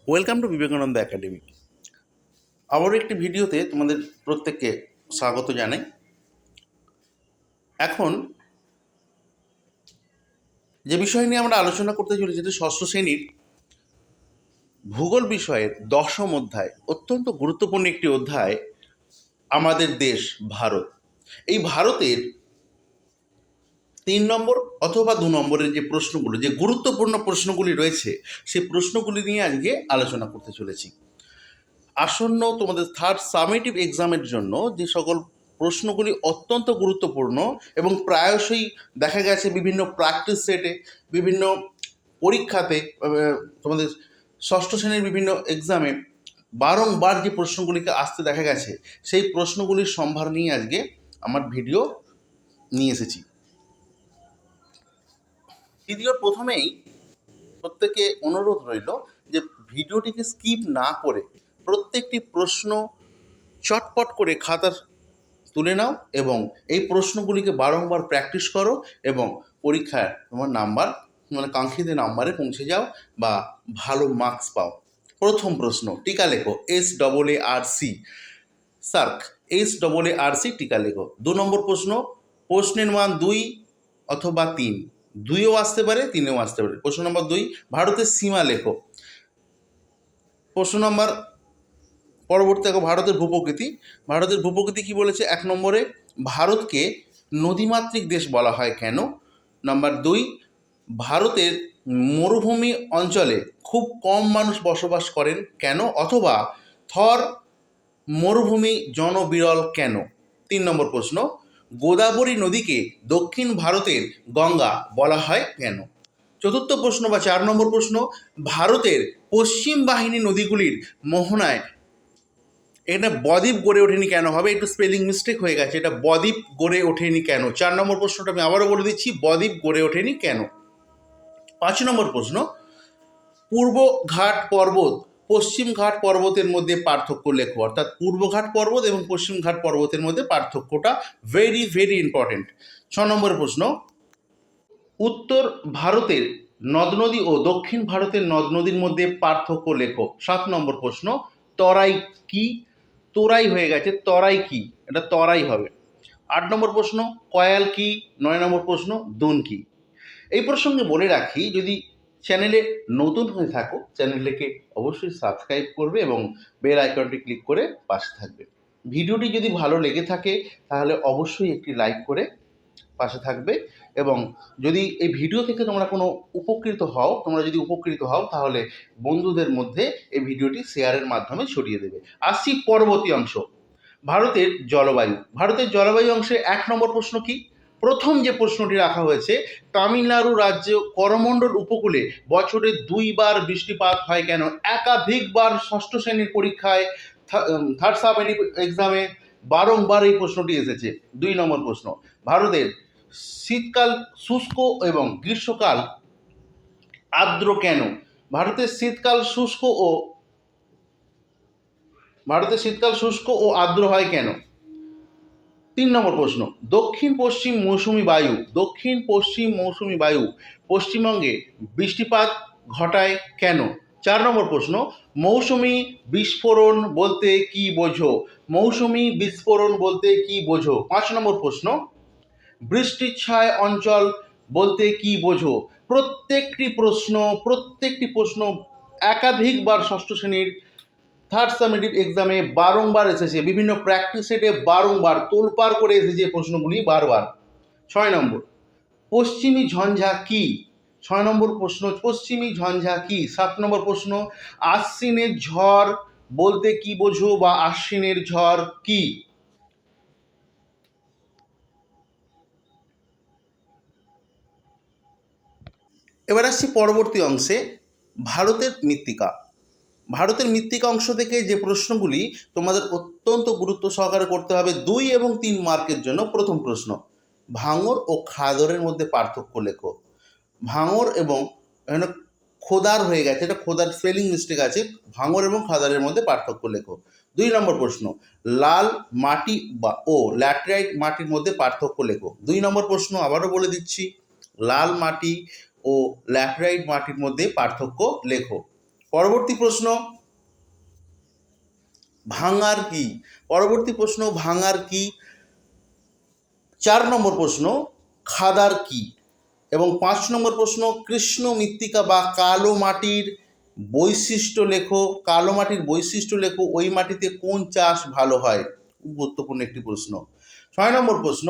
Welcome to Vivekananda academy. আবারও একটি ভিডিওতে তোমাদের প্রত্যেককে স্বাগত জানাই। এখন যে বিষয় নিয়ে আমরা আলোচনা করতে চলেছি সেটি ষষ্ঠ শ্রেণীর ভূগোল বিষয়ের 10ম অধ্যায়, অত্যন্ত গুরুত্বপূর্ণ একটি অধ্যায়, আমাদের দেশ ভারত। এই ভারতের 3 নম্বর অথবা 2 নম্বরের যে প্রশ্নগুলো, যে গুরুত্বপূর্ণ প্রশ্নগুলি রয়েছে, সেই প্রশ্নগুলি নিয়ে আজকে আলোচনা করতে চলেছি। আসন্ন তোমাদের থার্ড সামেটিভ এক্সামের জন্য যে সকল প্রশ্নগুলি অত্যন্ত গুরুত্বপূর্ণ এবং প্রায়শই দেখা গেছে বিভিন্ন প্র্যাকটিস সেটে, বিভিন্ন পরীক্ষাতে, তোমাদের ষষ্ঠ শ্রেণীর বিভিন্ন এক্সামে বারংবার যে প্রশ্নগুলিকে আসতে দেখা গেছে, সেই প্রশ্নগুলির সম্ভার নিয়ে আজকে আমার ভিডিও নিয়ে এসেছি। ভিডিওর প্রথমেই প্রত্যেকে অনুরোধ রইল যে ভিডিওটিকে স্কিপ না করে প্রত্যেকটি প্রশ্ন চটপট করে খাতা তুলে নাও এবং এই প্রশ্নগুলিকে বারংবার প্র্যাকটিস করো এবং পরীক্ষায় তোমার নাম্বার, কাঙ্ক্ষিত নাম্বারে পৌঁছে যাও বা ভালো মার্কস পাও। প্রথম প্রশ্ন, টিকা লেখো। SAARC, সার্ক, SAARC টিকা লেখো। 2 নম্বর প্রশ্ন, প্রশ্নের মান 2 অথবা 3, 2ও আসতে পারে, 3ও আসতে পারে। প্রশ্ন নম্বর 2, ভারতের সীমা লেখো। প্রশ্ন নম্বর পরবর্তী দেখো, ভারতের ভূপ্রকৃতি। ভারতের ভূপ্রকৃতি কি বলেছে? 1 নম্বরে, ভারতকে নদীমাতৃক দেশ বলা হয় কেন? নাম্বার 2, ভারতের মরুভূমি অঞ্চলে খুব কম মানুষ বসবাস করেন কেন? অথবা থর মরুভূমি জনবিরল কেন? 3 নম্বর প্রশ্ন, গোদাবরী নদীকে দক্ষিণ ভারতের গঙ্গা বলা হয় কেন? চতুর্থ প্রশ্ন বা 4 নম্বর প্রশ্ন, ভারতের পশ্চিম বাহিনী নদীগুলির মোহনায়, এটা বদ্বীপ গড়ে ওঠেনি কেন? হবে একটু স্পেলিং মিস্টেক হয়ে গেছে, এটা বদ্বীপ গড়ে ওঠেনি কেন? 4 নম্বর প্রশ্নটা আমি আবারও বলে দিচ্ছি, বদ্বীপ গড়ে ওঠেনি কেন? 5 নম্বর প্রশ্ন, পূর্ব ঘাট পর্বত পশ্চিম ঘাট পর্বতের মধ্যে পার্থক্য লেখো। অর্থাৎ পূর্ব ঘাট পর্বত এবং পশ্চিম ঘাট পর্বতের মধ্যে পার্থক্যটা ভেরি ভেরি ইম্পর্টেন্ট। 6 নম্বর প্রশ্ন, উত্তর ভারতের নদ নদী ও দক্ষিণ ভারতের নদ নদীর মধ্যে পার্থক্য লেখো। 7 নম্বর প্রশ্ন, তরাই কি? তোরাই হয়ে গেছে, তরাই কি? এটা তরাই হবে। 8 নম্বর প্রশ্ন, কয়াল কি? 9 নম্বর প্রশ্ন, দোন কি? এই প্রসঙ্গে বলে রাখি, যদি চ্যানেলে নতুন হয়ে থাকো, চ্যানেলটিকে অবশ্যই সাবস্ক্রাইব করবে এবং বেল আইকনটি ক্লিক করে পাশে থাকবে। ভিডিওটি যদি ভালো লেগে থাকে তাহলে অবশ্যই একটি লাইক করে পাশে থাকবে এবং যদি এই ভিডিও থেকে তোমরা যদি উপকৃত হও তাহলে বন্ধুদের মধ্যে এই ভিডিওটি শেয়ারের মাধ্যমে ছড়িয়ে দেবে। আসছি পরবর্তী অংশ, ভারতের জলবায়ু। ভারতের জলবায়ু অংশে 1 নম্বর প্রশ্ন কি? প্রথম যে প্রশ্নটি রাখা হয়েছে, তামিলনাড়ু রাজ্য করমণ্ডল উপকূলে বছরে 2 বার বৃষ্টিপাত হয় কেন? একাধিকবার ষষ্ঠ শ্রেণীর পরীক্ষায়, থার্ড সামেটিভ এক্সামে বারংবার এই প্রশ্নটি এসেছে। 2 নম্বর প্রশ্ন, ভারতের শীতকাল শুষ্ক এবং গ্রীষ্মকাল আর্দ্র কেন? ভারতের শীতকাল শুষ্ক ও আর্দ্র হয় কেন? 3 নম্বর প্রশ্ন, দক্ষিণ পশ্চিম মৌসুমি বায়ু পশ্চিমবঙ্গে বৃষ্টিপাত ঘটায় কেন? 4 নম্বর প্রশ্ন, মৌসুমি বিস্ফোরণ বলতে কি বোঝো? 5 নম্বর প্রশ্ন, বৃষ্টিচ্ছায় অঞ্চল বলতে কি বোঝো? প্রত্যেকটি প্রশ্ন একাধিকবার ষষ্ঠ শ্রেণীর থার্ড সামেটিভ এক্সামে বারংবার এসেছে, বিভিন্ন প্র্যাকটিস সেটে বারংবার তোলপাড় করে এসেছে প্রশ্নগুলি বারবার। 6 নম্বর, পশ্চিমী ঝঞ্ঝা কি? 6 নম্বর প্রশ্ন, পশ্চিমী ঝঞ্ঝা কি? 7 নম্বর প্রশ্ন, আশ্বিনের ঝড় বলতে কি বোঝো বা আশ্বিনের ঝড় কি? এবার আসছি পরবর্তী অংশে, ভারতের মৃত্তিকা। ভারতের মৃত্তিকা অংশ থেকে যে প্রশ্নগুলি তোমাদের অত্যন্ত গুরুত্ব সহকারে করতে হবে 2 এবং 3 মার্কের জন্য। প্রথম প্রশ্ন, ভাঙর ও খাদরের মধ্যে পার্থক্য লেখো। ভাঙর এবং এখানে খোদার হয়ে গেছে, এটা খোদার স্পেলিং মিস্টেক আছে, ভাঙর এবং খাদারের মধ্যে পার্থক্য লেখো। 2 নম্বর প্রশ্ন, লাল মাটি ও ল্যাটেরাইট মাটির মধ্যে পার্থক্য লেখো। 2 নম্বর প্রশ্ন আবারও বলে দিচ্ছি, লাল মাটি ও ল্যাটেরাইট মাটির মধ্যে পার্থক্য লেখো। পরবর্তী প্রশ্ন, ভাঙার কি? পরবর্তী প্রশ্ন, ভাঙার কি? 4 নম্বর প্রশ্ন, খাদার কি? এবং 5 নম্বর প্রশ্ন, কৃষ্ণ মৃত্তিকা বা কালো মাটির বৈশিষ্ট্য লেখো। কালো মাটির বৈশিষ্ট্য লেখো, ওই মাটিতে কোন চাষ ভালো হয়? গুরুত্বপূর্ণ একটি প্রশ্ন। 6 নম্বর প্রশ্ন,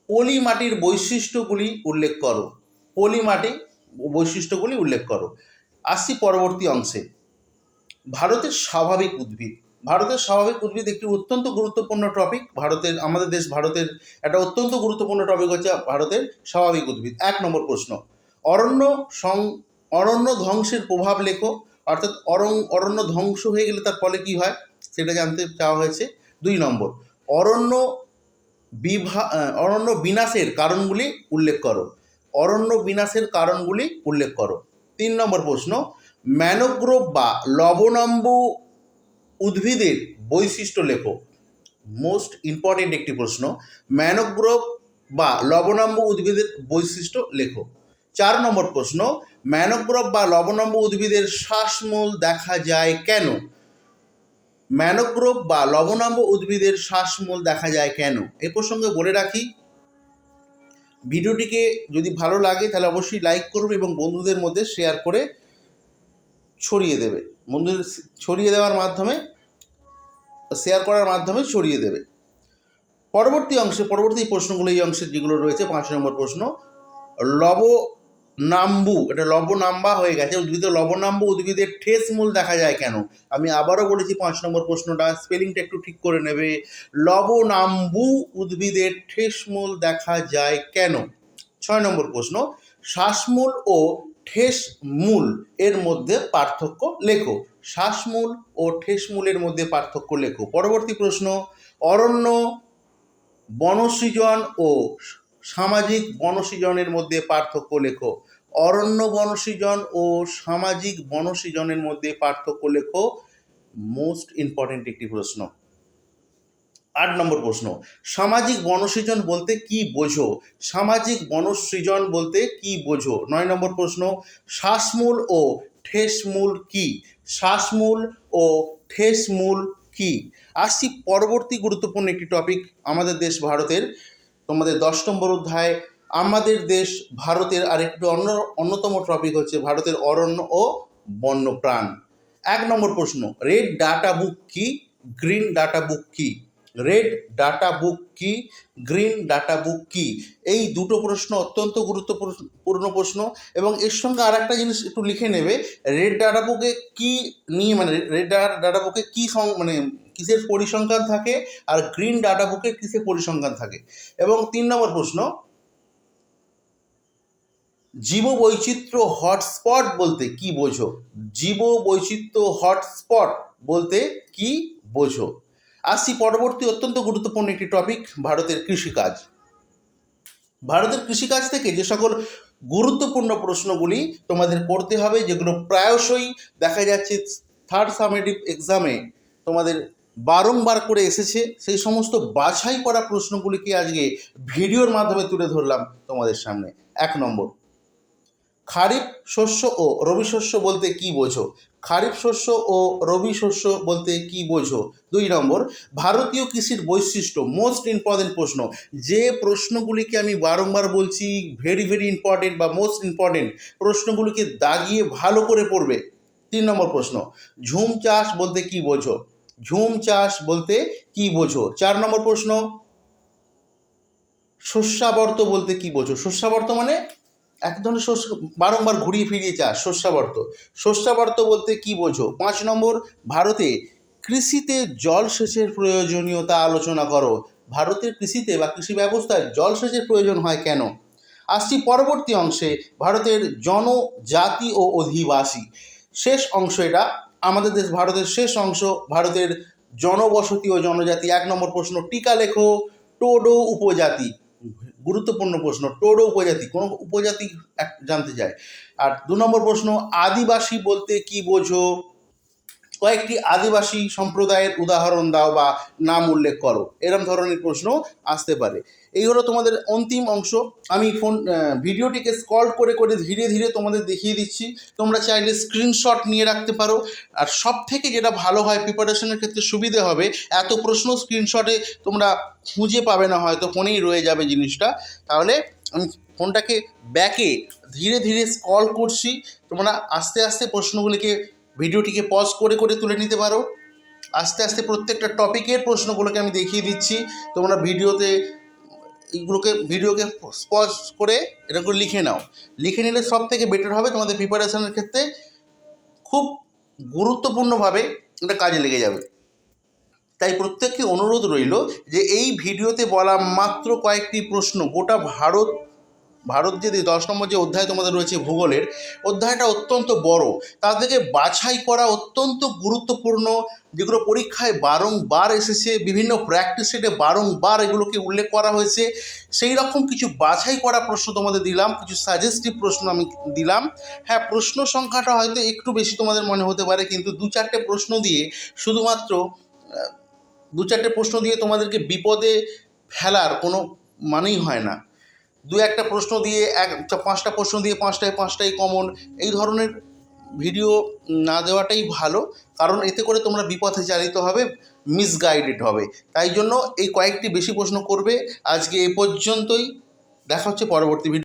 পলি মাটির বৈশিষ্ট্যগুলি উল্লেখ করো। পলি মাটি বৈশিষ্ট্যগুলি উল্লেখ করো। আসছি পরবর্তী অংশে, ভারতের স্বাভাবিক উদ্ভিদ। ভারতের স্বাভাবিক উদ্ভিদ একটি অত্যন্ত গুরুত্বপূর্ণ টপিক। আমাদের দেশ ভারতের একটা অত্যন্ত গুরুত্বপূর্ণ টপিক হচ্ছে ভারতের স্বাভাবিক উদ্ভিদ। 1 নম্বর প্রশ্ন, অরণ্য অরণ্য ধ্বংসের প্রভাব লেখো। অর্থাৎ অরণ্য ধ্বংস হয়ে গেলে তার ফলে কি হয় সেটা জানতে চাওয়া হয়েছে। 2 নম্বর, অরণ্য অরণ্য বিনাশের কারণগুলি উল্লেখ করো। অরণ্য বিনাশের কারণগুলি উল্লেখ করো। 3 নম্বর প্রশ্ন, ম্যানোগ্রোভ বা লবণাম্বু উদ্ভিদের বৈশিষ্ট্য লেখো। মোস্ট ইম্পর্টেন্ট একটি প্রশ্ন, ম্যানোগ্রোভ বা লবণাম্বু উদ্ভিদের বৈশিষ্ট্য লেখো। 4 নম্বর প্রশ্ন, ম্যানোগ্রোভ বা লবণাম্বু উদ্ভিদের শ্বাসমূল দেখা যায় কেন? ম্যানোগ্রোভ বা লবণাম্বু উদ্ভিদের শ্বাসমূল দেখা যায় কেন? এ প্রসঙ্গে বলে রাখি, ভিডিওটিকে যদি ভালো লাগে তাহলে অবশ্যই লাইক করবে এবং বন্ধুদের মধ্যে শেয়ার করে ছড়িয়ে দেবে। বন্ধুদের ছড়িয়ে দেওয়ার মাধ্যমে, শেয়ার করার মাধ্যমে ছড়িয়ে দেবে। পরবর্তী অংশে, পরবর্তী প্রশ্নগুলো এই অংশে যেগুলো রয়েছে, 5 নম্বর প্রশ্ন, লবণাম্বু, এটা লবণাম্বা হয়ে গেছে, লবণাম্বু উদ্ভিদের ঠেস মূল দেখা যায় কেন? আমি আবারও বলেছি 5 নম্বর প্রশ্নটা, স্পেলিংটা একটু ঠিক করে নেবে। লবণাম্বু উদ্ভিদের ঠেস মূল দেখা যায় কেন? 6 নম্বর প্রশ্ন, শ্বাসমূল ও ঠেস মূল এর মধ্যে পার্থক্য লেখো। শ্বাসমূল ও ঠেস মূলের মধ্যে পার্থক্য লেখো। পরবর্তী প্রশ্ন, অরণ্য বনসৃজন ও সামাজিক বনসৃজনের মধ্যে পার্থক্য লেখো। অরণ্য বনসৃজন ও সামাজিক বনসৃজনের মধ্যে পার্থক্য লেখো। মোস্ট ইম্পর্টেন্ট একটি প্রশ্ন। 8 নম্বর প্রশ্ন, সামাজিক বনসৃজন বলতে কি বোঝো? সামাজিক বনসৃজন বলতে কি বোঝো? 9 নম্বর প্রশ্ন, শ্বাসমূল ও ঠেসমূল কি? শ্বাসমূল ও ঠেসমূল কি? আসছি পরবর্তী গুরুত্বপূর্ণ একটি টপিক, আমাদের দেশ ভারতের, তোমাদের 10 নম্বর অধ্যায় আমাদের দেশ ভারতের আরেকটি অন্যতম টপিক হচ্ছে ভারতের অরণ্য ও বন্যপ্রাণ। 1 নম্বর প্রশ্ন, রেড ডাটা বুক কি? গ্রিন ডাটা বুক কি? রেড ডাটা বুক কি? গ্রিন ডাটা বুক কি? এই দুটো প্রশ্ন অত্যন্ত গুরুত্বপূর্ণ প্রশ্ন। এবং এর সঙ্গে আর একটা জিনিস একটু লিখে নেবে, রেড ডাটা বুকে কি নিয়ে, মানে রেড ডাটা বুকে কি মানে কিসের পরিসংখ্যান থাকে, আর গ্রিন ডাটা বুকে কিসের পরিসংখ্যান থাকে। এবং 3 নম্বর প্রশ্ন, জীববৈচিত্র্য হটস্পট বলতে কি বোঝো? জীববৈচিত্র্য হটস্পট বলতে কি বোঝো? আসছি পরবর্তী অত্যন্ত গুরুত্বপূর্ণ একটি টপিক, ভারতের কৃষিকাজ। ভারতের কৃষিকাজ থেকে যে সকল গুরুত্বপূর্ণ প্রশ্নগুলি তোমাদের পড়তে হবে, যেগুলো প্রায়শই দেখা যাচ্ছে থার্ড সামেটিভ এক্সামে তোমাদের বারংবার করে এসেছে, সেই সমস্ত বাছাই করা প্রশ্নগুলিকে আজকে ভিডিওর মাধ্যমে তুলে ধরলাম তোমাদের সামনে। 1 নম্বর, খারিফ শস্য ও রবি শস্য বলতে কি বোঝো? খারিফ শস্য ও রবি শস্য বলতে কি বোঝো? 2 নম্বর, ভারতীয় কৃষির বৈশিষ্ট্য। মোস্ট ইম্পর্টেন্ট প্রশ্ন, যে প্রশ্নগুলিকে আমি বারংবার বলছি, ভেরি ভেরি ইম্পর্টেন্ট বা মোস্ট ইম্পর্টেন্ট প্রশ্নগুলিকে দাগিয়ে ভালো করে পড়বে। 3 নম্বর প্রশ্ন, ঝুম চাষ বলতে কি বোঝো? ঝুম চাষ বলতে কি বোঝো? 4 নম্বর প্রশ্ন, শস্যাবর্ত বলতে কি বোঝো? শস্যাবর্ত মানে এক ধরনের শস্য, বারংবার ঘুরিয়ে ফিরিয়ে চাষ, শস্যাবর্ত। শস্যাবর্ত বলতে কি বোঝো? 5 নম্বর, ভারতে কৃষিতে জলসেচের প্রয়োজনীয়তা আলোচনা করো। ভারতের কৃষিতে বা কৃষি ব্যবস্থায় জলসেচের প্রয়োজন হয় কেন? আসছি পরবর্তী অংশে, ভারতের জনজাতি ও অধিবাসী। শেষ অংশ এটা, আমাদের দেশ ভারতের শেষ অংশ, ভারতের জনবসতি ও জনজাতি। 1 নম্বর প্রশ্ন, টিকা লেখো। টোডো উপজাতি, গুরুত্বপূর্ণ প্রশ্ন, টোডো উপজাতি, কোন উপজাতি জানতে চায়। আর 2 নম্বর প্রশ্ন, আদিবাসী বলতে কি বোঝো? কয়েকটি আদিবাসী সম্প্রদায়ের উদাহরণ দাও বা নাম উল্লেখ করো, এরম ধরনের প্রশ্ন আসতে পারে। এই হলো তোমাদের অন্তিম অংশ। আমি ভিডিওটিকে স্ক্রল করে করে ধীরে ধীরে তোমাদের দেখিয়ে দিচ্ছি। তোমরা চাইলে স্ক্রিনশট নিয়ে রাখতে পারো। আর সব থেকে যেটা ভালো হয়, প্রিপারেশনের ক্ষেত্রে সুবিধে হবে, এত প্রশ্ন স্ক্রিনশটে তোমরা খুঁজে পাবে না, হয়তো ফোনেই রয়ে যাবে জিনিসটা। তাহলে আমি ফোনটাকে ব্যাকে ধীরে ধীরে স্ক্রল করছি, তোমরা আস্তে আস্তে প্রশ্নগুলিকে ভিডিওটিকে পজ করে করে তুলে নিতে পারো। আস্তে আস্তে প্রত্যেকটা টপিকের প্রশ্নগুলোকে আমি দেখিয়ে দিচ্ছি। তোমরা ভিডিওকে পজ করে এরকম করে লিখে নাও। লিখে নিলে সব থেকে বেটার হবে, তোমাদের প্রিপারেশনের ক্ষেত্রে খুব গুরুত্বপূর্ণভাবে এটা কাজে লেগে যাবে। তাই প্রত্যেককে অনুরোধ রইল যে এই ভিডিওতে বলা মাত্র কয়েকটি প্রশ্ন, গোটা ভারত যে 10 নম্বর যে অধ্যায় তোমাদের রয়েছে ভূগোলের, অধ্যায়টা অত্যন্ত বড়, তার থেকে বাছাই করা অত্যন্ত গুরুত্বপূর্ণ, যেগুলো পরীক্ষায় বারংবার এসেছে, বিভিন্ন প্র্যাকটিস সেটে বারংবার এগুলোকে উল্লেখ করা হয়েছে। সেই রকম কিছু বাছাই করা প্রশ্ন তোমাদের দিলাম, কিছু সাজেস্টিভ প্রশ্ন আমি দিলাম। হ্যাঁ, প্রশ্ন সংখ্যাটা হয়তো একটু বেশি তোমাদের মনে হতে পারে, কিন্তু 2-4টে প্রশ্ন দিয়ে শুধুমাত্র 2-4টে প্রশ্ন দিয়ে তোমাদেরকে বিপদে ফেলার কোনো মানেই হয় না। 2-1টা প্রশ্ন দিয়ে 5টা প্রশ্ন দিয়ে 5টায় কমন, এই ধরনের ভিডিও না দেওয়াটাই ভালো, কারণ এতে করে তোমরা বিপথে চালিত হবে, মিসগাইডেড হবে। তাই জন্য এই কয়েকটি বেশি প্রশ্ন করবে। আজকে এ পর্যন্তই, দেখা হচ্ছে পরবর্তী ভিডিও।